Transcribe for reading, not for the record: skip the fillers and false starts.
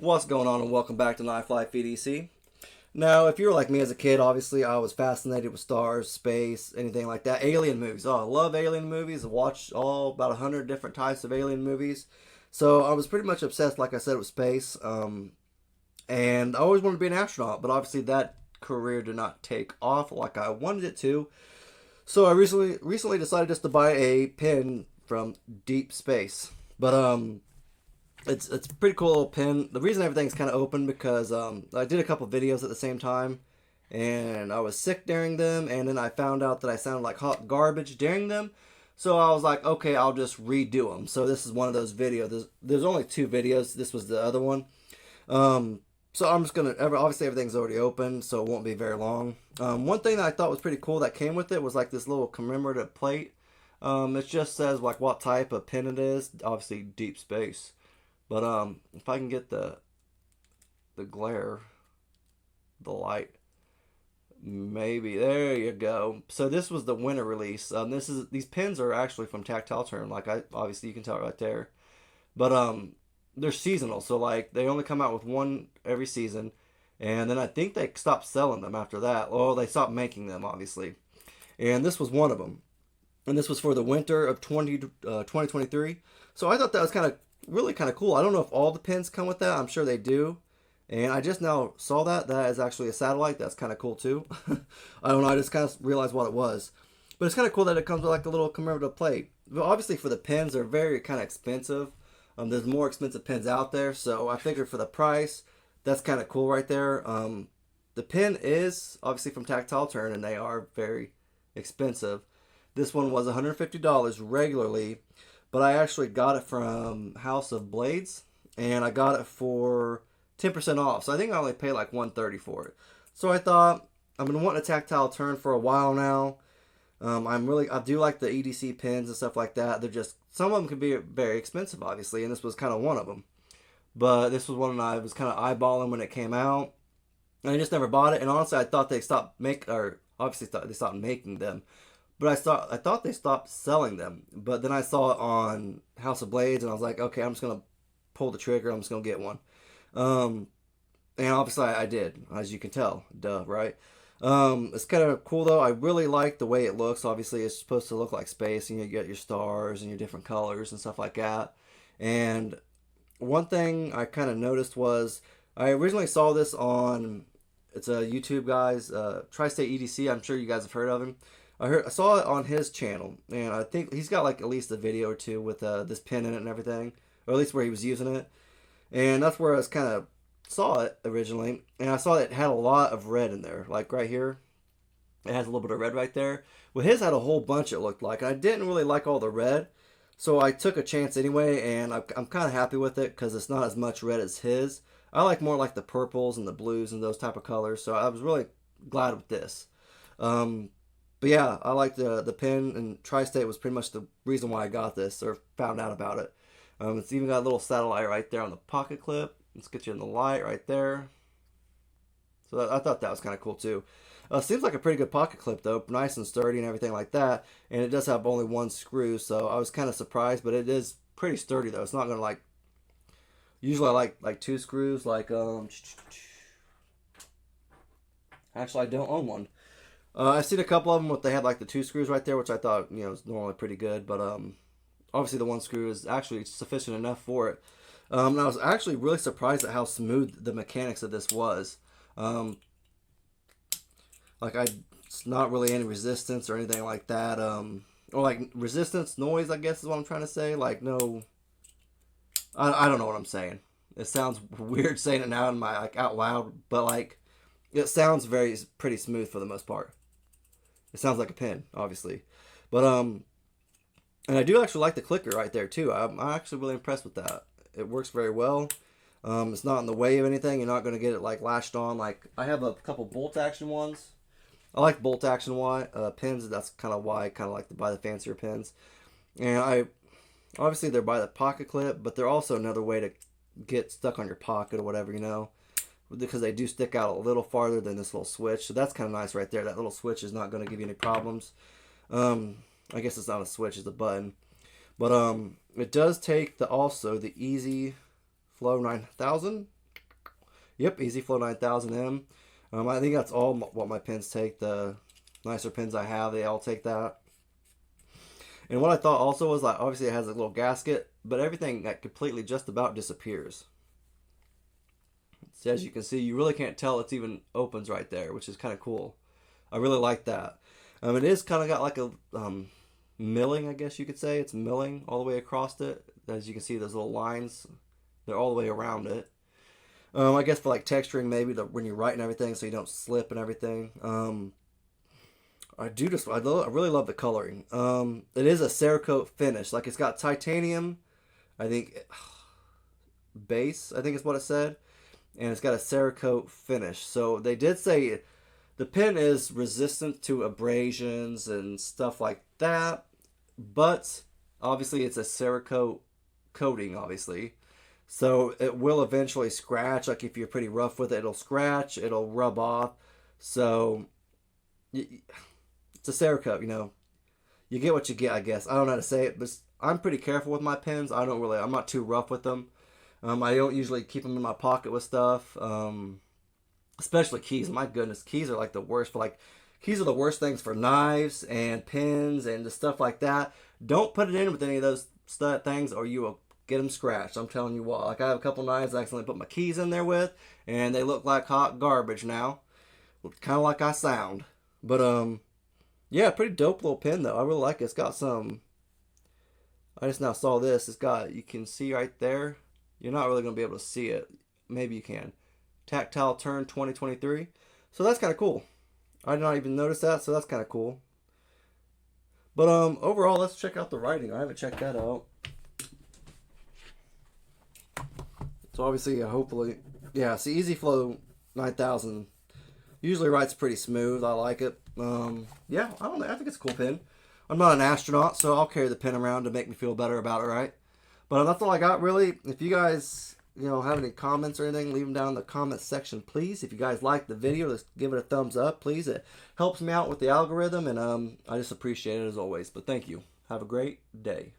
What's going on, and welcome back to Knife Life EDC. Now, if you were like me as a kid, obviously I was fascinated with stars, space, anything like that. Alien movies. Oh, I love alien movies. I watched about 100 different types of alien movies. So I was pretty much obsessed, like I said, with space. And I always wanted to be an astronaut, but obviously that career did not take off like I wanted it to. So I recently decided just to buy a pin from deep space. But it's a pretty cool little pin. The reason everything's kind of open because I did a couple videos at the same time, and I was sick during them, and then I found out that I sounded like hot garbage during them. So I was like, okay, I'll just redo them. So this is one of those videos. There's only two videos. This was the other one. So I'm just gonna obviously everything's already open, so it won't be very long. One thing that I thought was pretty cool that came with it was like this little commemorative plate. It just says like what type of pin it is. Obviously deep space. But if I can get the glare, the light, maybe there you go. So this was the winter release. These pins are actually from Tactile Turn, like I obviously you can tell right there. But they're seasonal, so like they only come out with one every season, and then I think they stopped selling them after that. Well, they stopped making them obviously, and this was one of them. And this was for the winter of 2023. So I thought that was really kind of cool. I don't know if all the pins come with that. I'm sure they do. And I just now saw that is actually a satellite. That's kind of cool too. I don't know. I just kind of realized what it was. But it's kind of cool that it comes with like a little commemorative plate. But obviously for the pins, they're very kind of expensive. There's more expensive pins out there. So I figured for the price, that's kind of cool right there. The pin is obviously from Tactile Turn, and they are very expensive. This one was $150 regularly, but I actually got it from House of Blades, and I got it for 10% off. So I think I only paid like $130 for it. So I thought I've been wanting a Tactile Turn for a while now. I do like the EDC pins and stuff like that. They're just some of them can be very expensive, obviously, and this was kind of one of them. But this was one I was kind of eyeballing when it came out, and I just never bought it. And honestly, I thought they stopped making them. But I thought they stopped selling them. But then I saw it on House of Blades, and I was like, okay, I'm just gonna pull the trigger. I'm just gonna get one. And obviously I did, as you can tell. Duh, right? It's kind of cool though. I really like the way it looks. Obviously, it's supposed to look like space, and you get your stars and your different colors and stuff like that. And one thing I kind of noticed was I originally saw this on it's a YouTube guy's Tri-State EDC. I'm sure you guys have heard of him. I saw it on his channel, and I think he's got like at least a video or two with this pin in it and everything, or at least where he was using it. And that's where I kind of saw it originally, and I saw that it had a lot of red in there, like right here. It has a little bit of red right there. Well, his had a whole bunch. It looked like, and I didn't really like all the red, so I took a chance anyway, and I'm kind of happy with it because it's not as much red as his. I like more like the purples and the blues and those type of colors, so I was really glad with this. But yeah, I like the pin, and Tri-State was pretty much the reason why I got this or found out about it. It's even got a little satellite right there on the pocket clip. Let's get you in the light right there. So I thought that was kind of cool too. Seems like a pretty good pocket clip though, nice and sturdy and everything like that. And it does have only one screw, so I was kind of surprised, but it is pretty sturdy though. It's not gonna like. Usually I like two screws. Actually, I don't own one. I've seen a couple of them with they had like the two screws right there, which I thought is normally pretty good, but obviously the one screw is actually sufficient enough for it. And I was actually really surprised at how smooth the mechanics of this was. It's not really any resistance or anything like that. Or like resistance noise, I guess is what I'm trying to say. Like no, I don't know what I'm saying. It sounds weird saying it now in my out loud, but like it sounds pretty smooth for the most part. It sounds like a pin, obviously, but and I do actually like the clicker right there too. I'm actually really impressed with that. It works very well. It's not in the way of anything. You're not going to get it like latched on. Like I have a couple bolt action ones. I like bolt action pins. That's kind of why I kind of like to buy the fancier pins. And obviously they're by the pocket clip, but they're also another way to get stuck on your pocket or whatever, because they do stick out a little farther than this little switch. So that's kind of nice right there. That little switch is not going to give you any problems. I guess it's not a switch, it's a button. But it does take the Easy Flow 9000. Yep, EasyFlow 9000M. I think that's all what my pens take. The nicer pens I have, they all take that. And what I thought also was, like, obviously it has a little gasket, but everything like completely just about disappears. So as you can see, you really can't tell it's even opens right there, which is kind of cool. I really like that. It is kind of got like a milling, I guess you could say. It's milling all the way across it. As you can see, those little lines, they're all the way around it. I guess for like texturing, maybe when you're writing everything, so you don't slip and everything. I really love the coloring. It is a Cerakote finish. Like, it's got titanium, I think, base, I think is what it said. And it's got a Cerakote finish. So they did say the pen is resistant to abrasions and stuff like that. But obviously it's a Cerakote coating, obviously. So it will eventually scratch. Like, if you're pretty rough with it, it'll scratch. It'll rub off. So it's a Cerakote, you know. You get what you get, I guess. I don't know how to say it, but I'm pretty careful with my pens. I'm not too rough with them. I don't usually keep them in my pocket with stuff. Especially keys. My goodness, keys are like the worst. Keys are the worst things for knives and pens and just stuff like that. Don't put it in with any of those things, or you will get them scratched. I'm telling you what. Like, I have a couple knives I accidentally put my keys in there with, and they look like hot garbage now. Kind of like I sound. But yeah, pretty dope little pen though. I really like it. It's got some. I just now saw this. It's got, you can see right there. You're not really gonna be able to see it. Maybe you can. Tactile Turn 2023. So that's kind of cool. I did not even notice that, so that's kind of cool. But overall, let's check out the writing. I haven't checked that out. So obviously, hopefully, yeah. See, EasyFlow 9000 usually writes pretty smooth. I like it. Yeah, I don't know. I think it's a cool pen. I'm not an astronaut, so I'll carry the pen around to make me feel better about it, right? But that's all I got, really. If you guys, have any comments or anything, leave them down in the comments section, please. If you guys like the video, just give it a thumbs up, please. It helps me out with the algorithm, and I just appreciate it as always. But thank you. Have a great day.